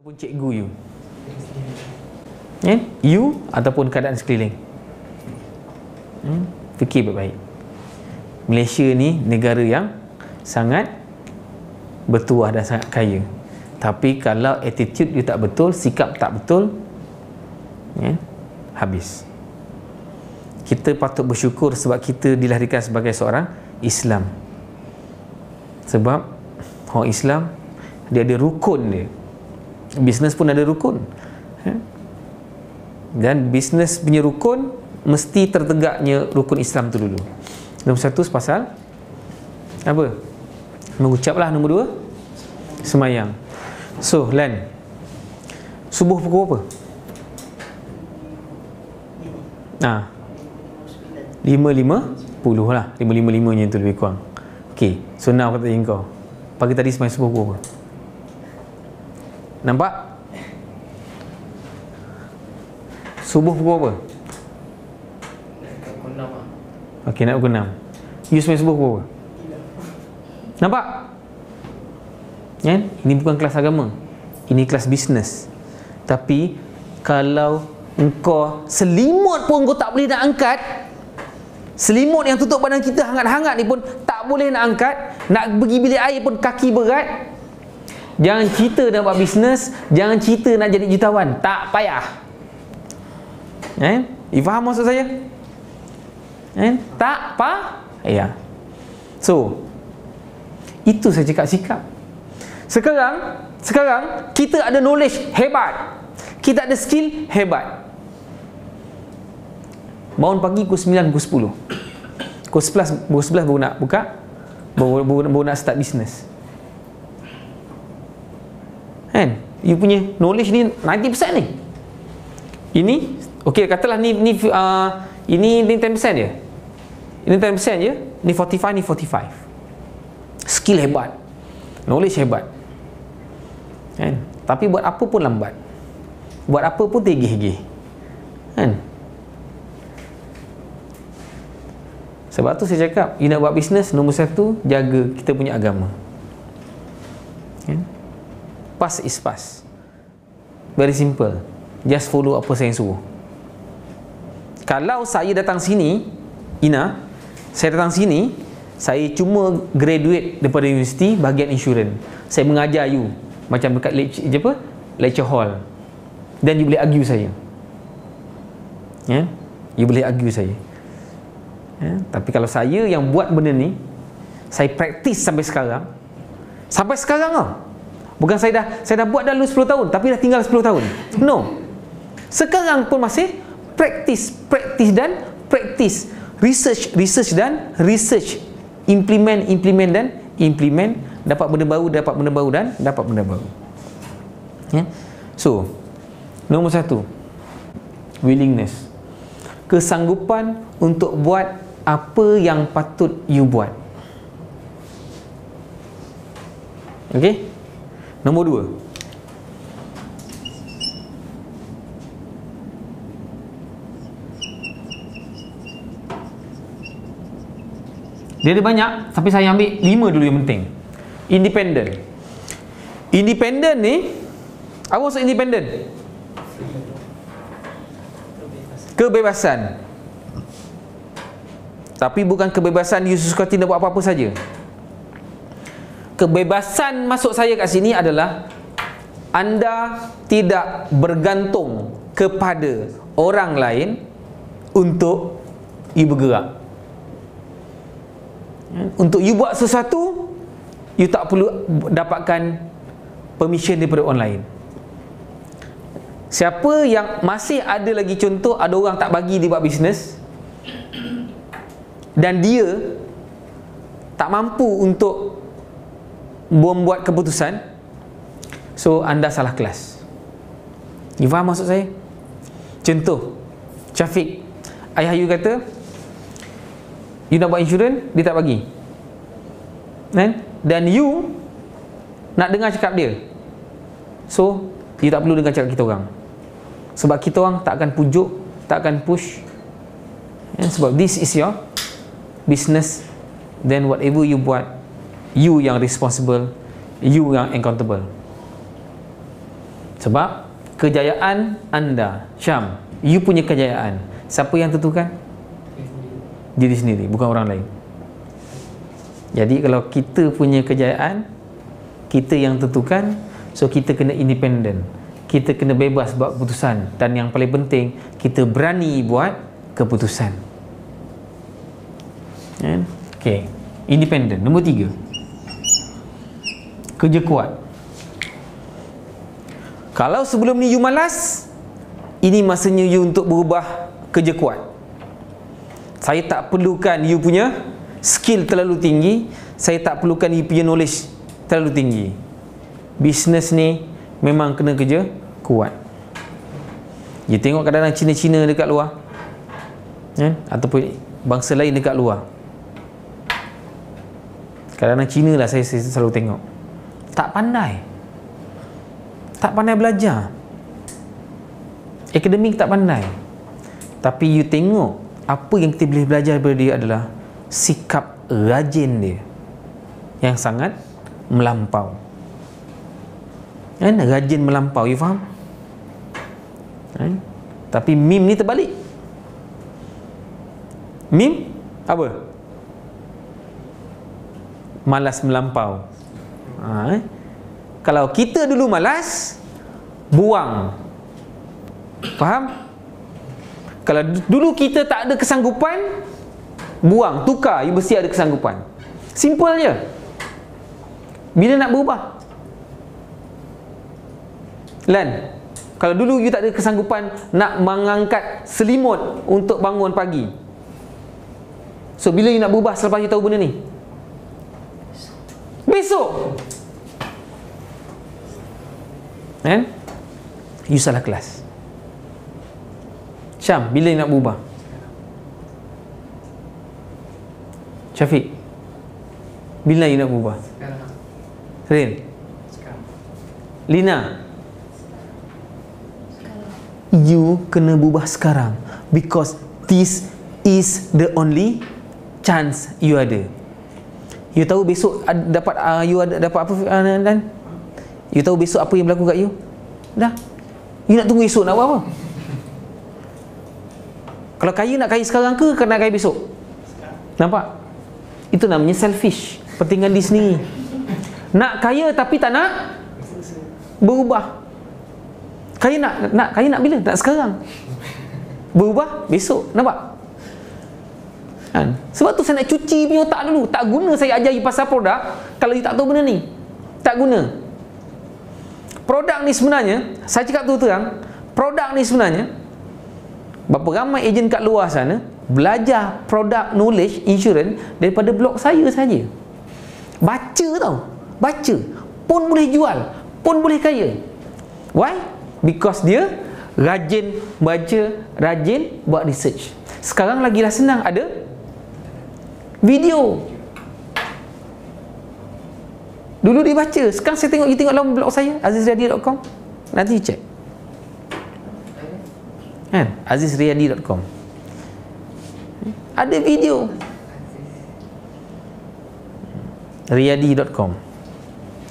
ataupun cikgu you, you ataupun keadaan sekeliling. Fikir baik-baik. Malaysia ni negara yang sangat bertuah dan sangat kaya, tapi kalau attitude you tak betul, sikap tak betul, habis. Kita patut bersyukur sebab kita dilahirkan sebagai seorang Islam. Sebab orang Islam dia ada rukun dia. Bisnes pun ada rukun, dan bisnes punya rukun mesti tertegaknya rukun Islam tu dulu. Nombor satu pasal apa? Mengucaplah. Nombor dua, semayang. So Lan, subuh pukul apa? 5.50 lah, 5.55 nya tu lebih kurang. Okay, so now kata kau pagi tadi semayang subuh pukul apa? Nampak? Subuh pukul apa? Okey, nak pukul 6. You semayang subuh pukul apa? Nampak? Ini bukan kelas agama, ini kelas bisnes. Tapi kalau engkau selimut pun kau tak boleh nak angkat, selimut yang tutup badan kita hangat-hangat ni pun tak boleh nak angkat, nak pergi bilik air pun kaki berat. Jangan cerita nak buat bisnes, jangan cerita nak jadi jutawan, tak payah. You faham maksud saya? Tak payah. So, itu saya cakap sikap. Sekarang kita ada knowledge hebat, kita ada skill hebat. Bangun pagi pukul 9, pukul 10, pukul 11 baru nak buka, baru nak start bisnes. You punya knowledge ni 90% ni. Ini okey, katalah ni 10% je. Ini 10% je, ni 45. Skill hebat, knowledge hebat. Tapi buat apa pun lambat, buat apa pun tergih-gih. Sebab tu saya cakap, you nak buat bisnes, nombor satu, jaga kita punya agama. Pass is pass. Very simple. Just follow apa saya suruh. Kalau saya datang sini, Ina, saya datang sini, saya cuma graduate daripada universiti bahagian insurans. Saya mengajar you macam dekat lecture hall. Dan you boleh argue saya. You boleh argue saya. Tapi kalau saya yang buat benda ni, saya praktis sampai sekarang. Sampai sekarang tau. Bukan saya dah buat dah 10 tahun, tapi dah tinggal 10 tahun. No. Sekarang pun masih praktis dan praktis. Research dan research. Implement dan implement. Dapat benda baru dan dapat benda baru. So, nombor satu, willingness. Kesanggupan untuk buat apa yang patut you buat. Okey? Nombor dua, dia ada banyak, tapi saya ambil 5 dulu yang penting. Independent. Independent ni, apa maksud independent? Kebebasan. Tapi bukan kebebasan you suka hati nak buat apa-apa saja. Kebebasan masuk saya kat sini adalah anda tidak bergantung kepada orang lain untuk you bergerak. Untuk you buat sesuatu, you tak perlu dapatkan permission daripada orang lain. Siapa yang masih ada lagi contoh, ada orang tak bagi dia buat bisnes dan dia tak mampu untuk membuat keputusan, so anda salah kelas. You faham maksud saya? Contoh, Syafiq, ayah you kata you nak buat insurans, dia tak bagi, dan you nak dengar cakap dia, so you tak perlu dengar cakap kita orang. Sebab kita orang tak akan pujuk, tak akan push, sebab this is your business. Then whatever you buat, you yang responsible, you yang accountable. Sebab kejayaan anda, Syam, you punya kejayaan, siapa yang tentukan? Diri sendiri, bukan orang lain. Jadi kalau kita punya kejayaan, kita yang tentukan, so kita kena independen, kita kena bebas buat keputusan, dan yang paling penting, kita berani buat keputusan. Okay, independen. Nombor 3, kerja kuat. Kalau sebelum ni you malas, ini masanya you untuk berubah kerja kuat. Saya tak perlukan you punya skill terlalu tinggi, saya tak perlukan you punya knowledge terlalu tinggi. Bisnes ni memang kena kerja kuat. You tengok kadang-kadang Cina-Cina dekat luar, ataupun bangsa lain dekat luar, kadang-kadang Cina lah saya selalu tengok, tak pandai belajar, akademik tak pandai, tapi you tengok apa yang kita boleh belajar daripada dia adalah sikap rajin dia yang sangat melampau. Rajin melampau, you faham? Tapi meme ni terbalik. Meme apa? Malas melampau. Kalau kita dulu malas, buang. Faham? Kalau dulu kita tak ada kesanggupan, buang, tukar, you mesti ada kesanggupan. Simple je. Bila nak berubah? Lan, kalau dulu you tak ada kesanggupan nak mengangkat selimut untuk bangun pagi, so bila you nak berubah selepas you tahu benda ni? Besok. You salah kelas. Syam, bila you nak berubah? Syafiq, bila you nak berubah? Sekarang. Sekarang. Lina, sekarang. You kena berubah sekarang, because this is the only chance you ada. You tahu besok dapat you ada dapat apa, dan you tahu besok apa yang berlaku kat you? Dah. You nak tunggu esok nak buat apa? Kalau kaya, nak kaya sekarang ke nak kaya besok? Nampak? Itu namanya selfish, pentingan diri sendiri. Nak kaya tapi tak nak berubah. Kaya nak bila? Nak sekarang. Berubah besok. Nampak? Sebab tu saya nak cuci punya otak dulu. Tak guna saya ajar you pasal produk kalau you tak tahu benda ni. Tak guna. Produk ni sebenarnya, saya cakap terang, produk ni sebenarnya, berapa ramai ejen kat luar sana belajar produk knowledge insurance daripada blog saya saja. Baca tau, baca pun boleh jual, pun boleh kaya. Why? Because dia rajin baca, rajin buat research. Sekarang lagilah senang, ada video. Dulu dia baca, sekarang saya tengok, you tengok dalam blog saya azizriyadi.com, nanti you check azizriyadi.com, ada video. riyadi.com,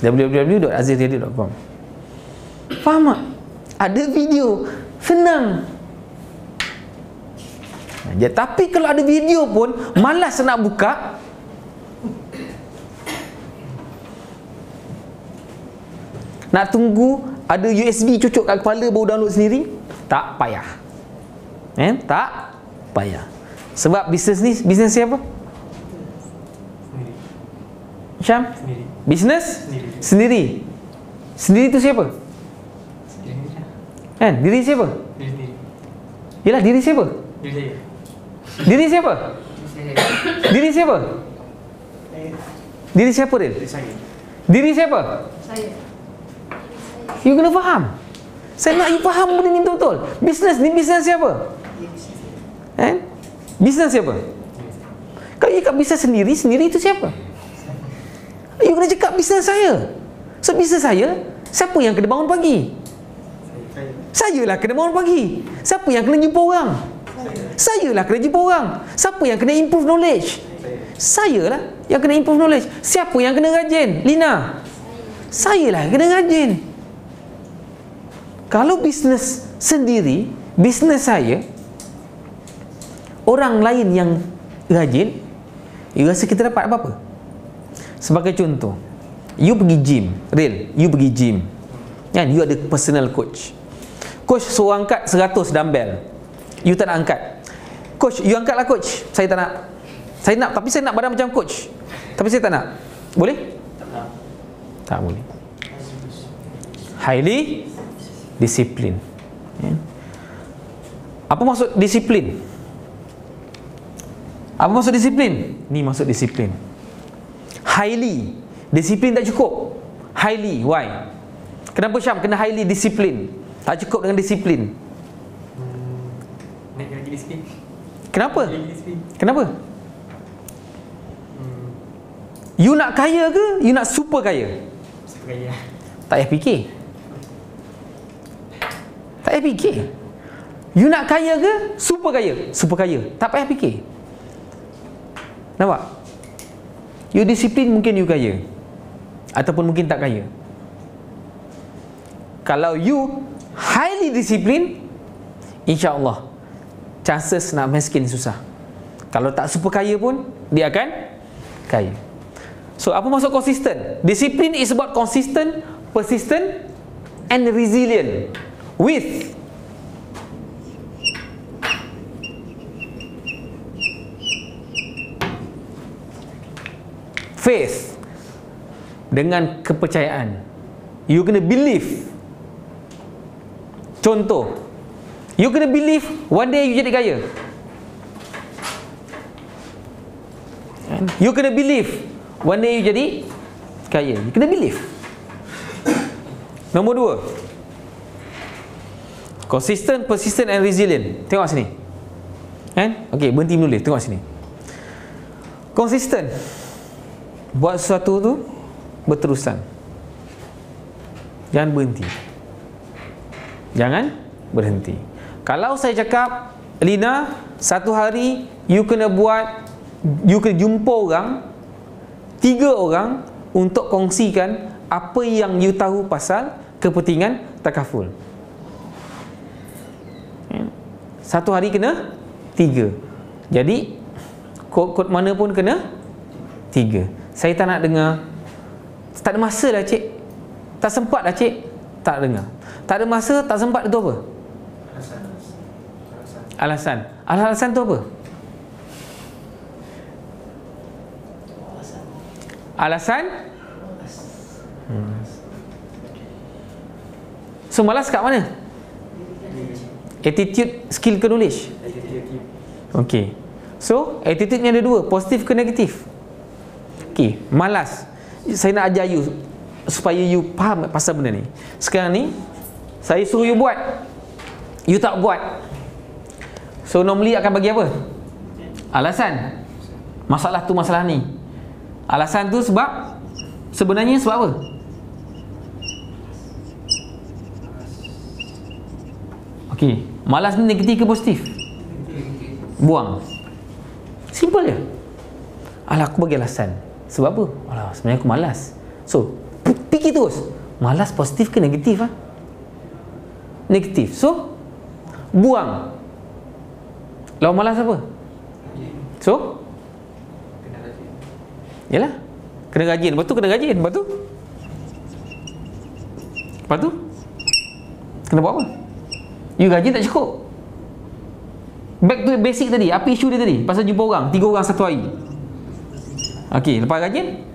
www.azizriyadi.com. Faham tak? Ada video, senang. Tapi kalau ada video pun malas nak buka. Nak tunggu ada USB cucuk kat kepala baru download sendiri, tak payah. Tak payah. Sebab bisnes ni, bisnes siapa? Sendiri. Syam? Sendiri. Bisnes? Sendiri. Sendiri tu siapa? Diri siapa? Diri sendiri. Yelah, diri siapa? Diri saya. Diri siapa? Diri siapa? Diri siapa dia? Diri saya. Diri siapa? Saya. You kena faham. Saya nak you faham benda ni betul-betul. Bisnes ni bisnes siapa? Bisnes siapa? Kalau you kat bisnes sendiri, sendiri itu siapa? You kena cakap bisnes saya. So bisnes saya, siapa yang kena bangun pagi? Saya lah kena bangun pagi. Siapa yang kena jumpa orang? Saya lah kena jumpa orang. Siapa yang kena improve knowledge? Saya lah yang kena improve knowledge. Siapa yang kena rajin? Lina. Saya lah yang kena rajin. Kalau bisnes sendiri, bisnes saya, orang lain yang rajin, you rasa kita dapat apa-apa? Sebagai contoh, you pergi gym, you pergi gym kan, you ada personal coach. Coach suruh angkat 100 dumbbell, you tak nak angkat. Coach, you angkat lah coach. Saya tak nak. Saya nak, tapi saya nak badan macam coach, tapi saya tak nak. Boleh? Tak boleh. Highly disiplin. Apa maksud disiplin? Apa maksud disiplin? Ni maksud disiplin. Highly disiplin tak cukup. Highly, why? Kenapa Syam kena highly disiplin? Tak cukup dengan disiplin. Naik lagi disiplin. Kenapa? Kenapa? You nak kaya ke? You nak super kaya? Super kaya. Tak payah fikir. Tak payah fikir. You nak kaya ke? Super kaya? Super kaya. Tak payah fikir. Nampak? You disiplin, mungkin you kaya, ataupun mungkin tak kaya. Kalau you highly disiplin, insya-Allah chances nak miskin susah. Kalau tak super kaya pun, dia akan kaya. So, apa maksud konsisten? Disiplin is about consistent, persistent and resilient with faith, dengan kepercayaan. You kena believe. Contoh, you kena believe one day you jadi kaya. You kena believe one day you jadi kaya. You kena believe. Nombor 2, consistent, persistent and resilient. Tengok sini. Kan? Okey, berhenti menulis. Tengok sini. Consistent, buat sesuatu tu berterusan. Jangan berhenti. Jangan berhenti. Kalau saya cakap, Lina, satu hari you kena buat, you kena jumpa orang 3 orang untuk kongsikan apa yang you tahu pasal kepentingan takaful. Satu hari kena 3. Jadi kod mana pun kena 3. Saya tak nak dengar, tak ada masa lah cik, tak sempat lah cik. Tak dengar. Tak ada masa, tak sempat, itu apa? Alasan. Alasan tu apa? Alasan? So malas kat mana? Attitude, skill ke knowledge? Okey. So attitude ni ada 2, positif ke negatif? Okey, malas. Saya nak ajar you supaya you faham pasal benda ni. Sekarang ni saya suruh you buat, you tak buat. So normally akan bagi apa? Alasan. Masalah tu masalah ni. Alasan tu sebab, sebenarnya sebab apa? Okey, malas ni negatif ke positif? Buang. Simple je. Alah, aku bagi alasan. Sebab apa? Alah, sebenarnya aku malas. So fikir terus, malas positif ke negatif? Negatif. So buang. Lawan malas apa? So yalah, kena rajin. Lepas tu kena rajin. Lepas tu kena buat apa? You rajin tak cukup. Back to basic tadi. Apa isu dia tadi? Pasal jumpa orang 3 orang satu hari. Okey, lepas rajin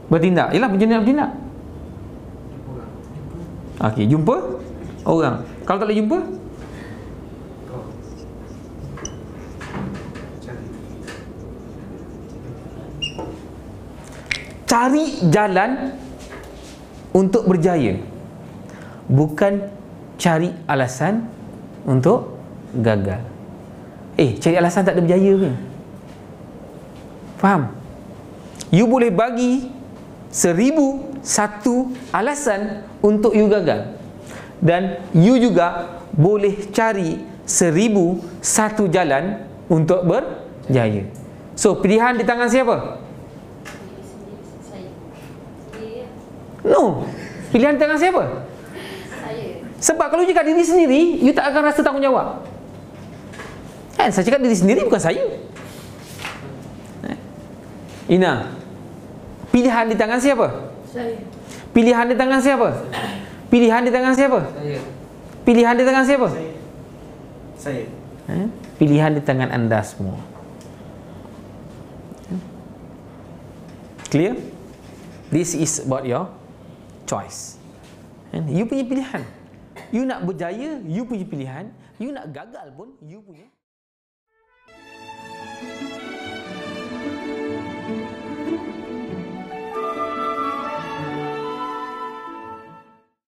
bertindak. Yalah, macam mana nak bertindak? Okey, jumpa orang. Kalau tak boleh jumpa, cari jalan untuk berjaya, bukan cari alasan untuk gagal. Cari alasan tak ada berjaya ke? Faham? You boleh bagi 1001 alasan untuk you gagal, dan you juga boleh cari 1001 jalan untuk berjaya. So pilihan di tangan siapa? No, pilihan di tangan siapa? Saya. Sebab kalau you cakap diri sendiri, you tak akan rasa tanggungjawab. Kan? Saya cakap diri sendiri, bukan saya. Ina, pilihan di tangan siapa? Saya. Pilihan di tangan siapa? Pilihan di tangan siapa? Saya. Pilihan di tangan siapa? Saya. Pilihan di tangan anda semua. Clear? This is about your choice. You punya pilihan. You nak berjaya, you punya pilihan. You nak gagal pun, you punya